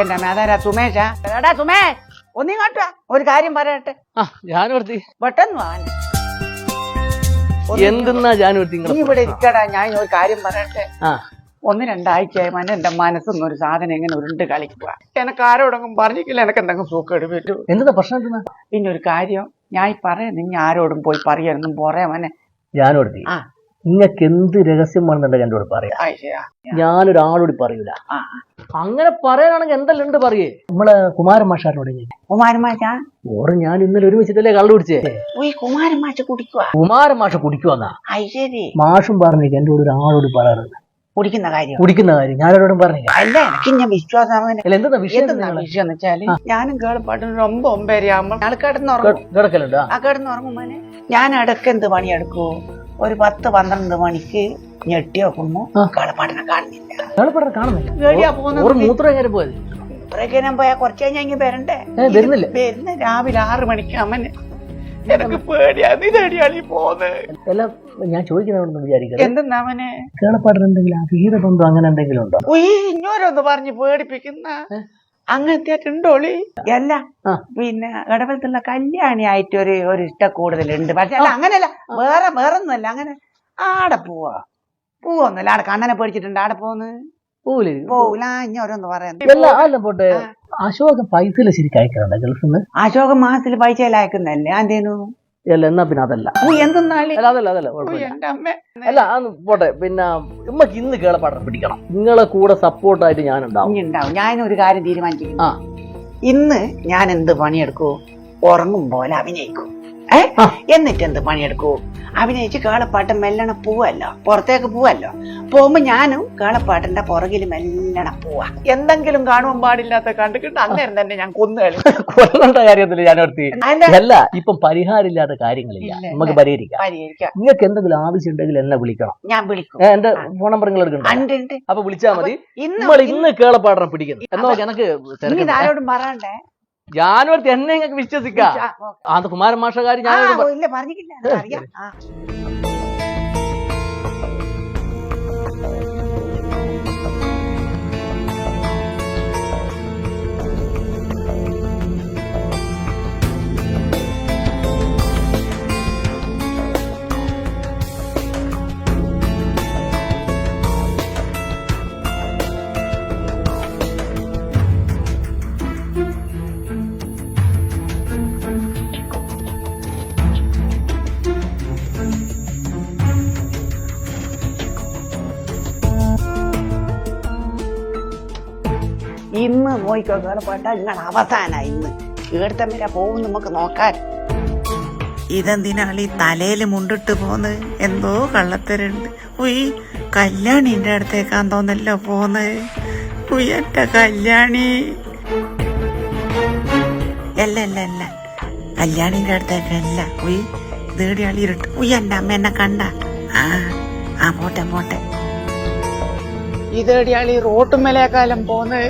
എന്റെ അതാരാ സുമേഷാ? എടാ സുമേഷ്, ഒന്നിങ്ങോട്ടാ, ഒരു കാര്യം പറയട്ടെ. ജാനുവർത്തി പെട്ടെന്ന് വാ. എന്തെന്നാ ജാനുവർത്തി നീ ഇവിടെ ഇരിക്കടാ, ഞാൻ ഒരു കാര്യം പറയട്ടെ. 1-2 ആഴ്ചയായി എന്റെ മനസ്സൊന്നും ഒരു സാധനം എങ്ങനെ ഉരുണ്ട് കളിക്കുക. എനക്ക് ആരോടെങ്കിലും പറഞ്ഞിട്ടില്ല, എനക്ക് എന്തെങ്കിലും സൂക്കേട് പറ്റൂ. എന്താ പ്രശ്നം? പിന്നെ ഒരു കാര്യം ഞാൻ പറയാം, നീ ആരോടും പോയി പറയാനൊന്നും പോറേ മോനെ. ജാനുവർത്തി, നിങ്ങൾക്ക് എന്ത് രഹസ്യം വേണമെന്നുണ്ടെങ്കിൽ എന്നോട് പറയാം. ഞാനൊരാളോട് പറയൂല. അങ്ങനെ പറയാനാണെങ്കിൽ എന്തെല്ലാം ഉണ്ട് പറയേ. നമ്മളെ കുമാരൻ മാഷാരോട്. കുമാരൻ മാഷാ? ഓറ് ഞാൻ ഇന്നലെ ഒരുമിച്ചിട്ടല്ലേ കള്ളു കുടിച്ചേ. കുമാരൻ മാഷ കുടിക്കുക? കുമാരൻ മാഷ കുടിക്കുവന്നാ. ശരി. മാഷും പറഞ്ഞേക്ക് എന്റെ കൂടെ ഒരാളോട് പറയാറുണ്ട് കുടിക്കുന്ന കാര്യം. ഞാനോടും പറഞ്ഞില്ല. അല്ല, എനിക്ക് ഞാൻ വിശ്വാസം. എന്താ വിഷയം എന്ന് വെച്ചാല് ഞാനും കേളപ്പാട്ടും 9-9 ആകുമ്പോ ആൾ കിടന്നുറങ്ങലുണ്ട്. ആ കിടന്നുറങ്ങുമ്പോനെ ഞാൻ ഇടയ്ക്ക് എന്ത് പണിയെടുക്കൂ, ഒരു 10-12 മണിക്ക് ഞെട്ടി നോക്കുമ്പോ കേളപ്പാട്ടിനെ കാണുന്നില്ല. മൂത്രം പോയാ കുറച്ച് കഴിഞ്ഞാൽ ഇങ്ങനെ വരണ്ടേ? വരുന്ന രാവിലെ 6 മണിക്ക് അമ്മന്. എനിക്ക് പേടിയാന്ന് ഇതടിയാളി പോന്ന്. ഞാൻ ചോദിക്കുന്ന വിചാരിക്കാം, എന്തെന്നാ അവന് കേളപ്പാട്ടിന് എന്തെങ്കിലും അഭീതബന്ധം അങ്ങനെ എന്തെങ്കിലും ഉണ്ടോ? ഇങ്ങോരൊന്ന് പറഞ്ഞ് പേടിപ്പിക്കുന്ന അങ്ങനത്തെ ഉണ്ടോളി. അല്ല, പിന്നെ ഇടവലത്തുള്ള കല്യാണി ആയിട്ട് ഒരു ഇഷ്ട കൂടുതലുണ്ട്. പക്ഷെ അല്ല, അങ്ങനെയല്ല, വേറൊന്നുമല്ല. അങ്ങനെ ആടെ പോവൊന്നുമല്ല. ആടെ കണ്ണനെ പേടിച്ചിട്ടുണ്ട്. ആടെ പോവൂല. ഇഞ്ഞോരൊന്ന് പറയാൻ പോട്ടെ. അശോകൻ പൈസ ശരിക്കും അയക്കാറുണ്ട് ഗൾഫിൽ നിന്ന്? അശോകൻ മാസത്തിൽ പൈസ അയക്കുന്നല്ലേ? എന്തേനു? എന്നാ പിന്നെ അതല്ല. പോട്ടെ. പിന്നെ ഉമ്മക്ക് ഇന്ന് കേളപ്പാടം പിടിക്കണം. നിങ്ങളെ കൂടെ സപ്പോർട്ടായിട്ട് ഞാനുണ്ടാവും. ഞാനൊരു കാര്യം തീരുമാനിച്ചിരിക്കുന്നു. ഇന്ന് ഞാൻ എന്ത് പണിയെടുക്കൂ, ഉറങ്ങും പോലെ അഭിനയിക്കൂ. എന്നിട്ട് എന്ത് പണിയെടുക്കൂ, അഭിനയിച്ച് കേളപ്പാട്ടം മെല്ലണ പോവല്ലോ, പുറത്തേക്ക് പോവല്ലോ. പോകുമ്പോ ഞാനും കേളപ്പാട്ടിന്റെ പുറകിൽ മെല്ലണ പോവാ. എന്തെങ്കിലും കാണുവാൻ പാടില്ലാത്ത കണ്ടിട്ട് അന്നേരം തന്നെ ഞാൻ കൊല്ലേണ്ട കാര്യത്തില് ഞാനോർത്തി. അല്ല, ഇപ്പം പരിഹാരമില്ലാത്ത കാര്യങ്ങളില്ല, നമുക്ക് പരിഹരിക്കാം. നിങ്ങൾക്ക് എന്തെങ്കിലും ആവശ്യം ഉണ്ടെങ്കിൽ എന്നെ വിളിക്കണം. ഞാൻ വിളിക്കും. എന്റെ ഫോൺ നമ്പർ നിങ്ങൾ എടുക്കണ്ട. അപ്പൊ വിളിച്ചാൽ മതി. ഇന്ന് കേളപ്പാടം പിടിക്കുന്നു എന്നോ എനിക്ക് ആരോടും പറയണ്ടേ. ജാനുവർത്തി, എന്നെ നിങ്ങൾക്ക് വിശ്വസിക്കാം. അത് കുമാരൻ മാഷകാരി ഞാൻ പറഞ്ഞിട്ടില്ല. ഇന്ന് പോയിക്കോ കേളപ്പാട്ട, നിങ്ങൾ അവസാനായി. ഇന്ന് ഈടത്തം വരെ പോകും, നമുക്ക് നോക്കാൻ. ഇതെന്തിനാളീ തലയിൽ മുണ്ടിട്ട് പോന്ന്? എന്തോ കള്ളത്തരുണ്ട്. കല്യാണിന്റെ അടുത്തേക്കാൻ തോന്നല്ലോ പോന്ന്. എന്റെ കല്യാണി അല്ല കല്യാണിന്റെ അടുത്തേക്കല്ല. ഇതേടിയാളി ഇരുട്ട്. എന്റെ അമ്മ എന്നെ കണ്ട. പോട്ടെ. ഇതേടിയാളി റോട്ടുമേലേക്കാലം പോന്ന്.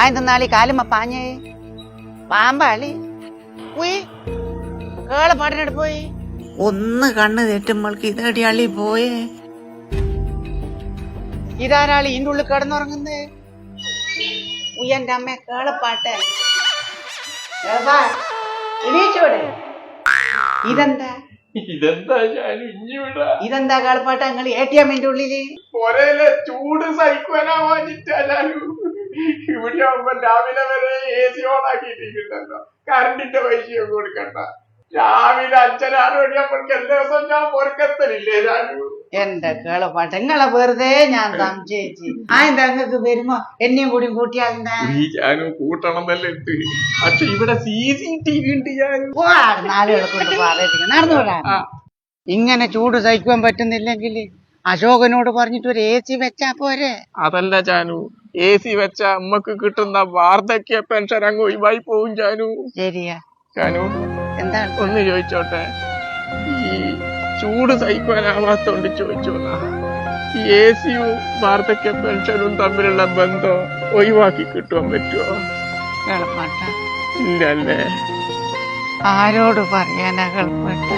ആയെന്നാളി കാലുമ്മ പാഞ്ഞേ പാമ്പാളി. കേളപ്പാട്ടിനോട് പോയി ഒന്ന് കണ്ണ് തെറ്റുമ്പോൾക്ക് ഇതടിയാളി പോയേ. ഇതാരാളി ഇതിന്റെ ഉള്ളിൽ കിടന്നുറങ്ങുന്നേ? എന്റെ അമ്മ കേളപ്പാട്ടെ, എണീച്ചോടെ. ഇതെന്താ കേളപ്പാട്ട നിങ്ങൾ ATM-ന്റെ ഉള്ളില്? ചൂട് സഹിക്കാനാവാഞ്ഞിട്ടാലും ഇവിടെ ആവുമ്പോ രാവിലെ വരെ AC ഓൺ ആക്കിയിട്ടിരിക്കണ്ടല്ലോ, കറണ്ടിന്റെ പൈസയും കൊടുക്കണ്ട. രാവിലെ 5-6 മണിയാകുമ്പോഴേക്ക് എല്ലാ ദിവസവും ഞാൻ പൊറുക്കത്തലില്ലേ ഞാനും. എന്റെ കേളപ്പാട്ട നിങ്ങളെ വെറുതെ ഞാൻ സംശയിച്ചു. എന്താ നിങ്ങൾക്ക് വരുമ്പോ എന്നെയും കൂടി കൂട്ടിയാലെന്താ? ഞാനും കൂട്ടണമെന്നല്ലേ ഉണ്ട്, പക്ഷെ ഇവിടെ CCTV ഉണ്ട്. നാലുകളെ കൊണ്ട് നടന്നു വിടാ. ഇങ്ങനെ ചൂട് സഹിക്കാൻ പറ്റുന്നില്ലെങ്കിൽ അശോകനോട് പറഞ്ഞിട്ട് ഒരു AC വെച്ചാ പോരെ? അതല്ല ജാനു, AC വെച്ചാ അമ്മക്ക് കിട്ടുന്ന വാർദ്ധക്യ പെൻഷൻ അങ്ങ് ഒഴിവായി പോവും ജാനു. ശരിയാ ജാനു, എന്താണ് ഒന്ന് ചോദിച്ചോട്ടെ? ഈ ചൂട് സഹിക്കാനാവാത്തോണ്ട് ചോദിച്ചോന്നാ. എ സിയും വാർദ്ധക്യ പെൻഷനും തമ്മിലുള്ള ബന്ധം ഒഴിവാക്കി കിട്ടുവാൻ പറ്റുമോ? കളപ്പാട്ട ഇല്ല അല്ലേ? ആരോട് പറയാനാ കളപ്പാട്ട?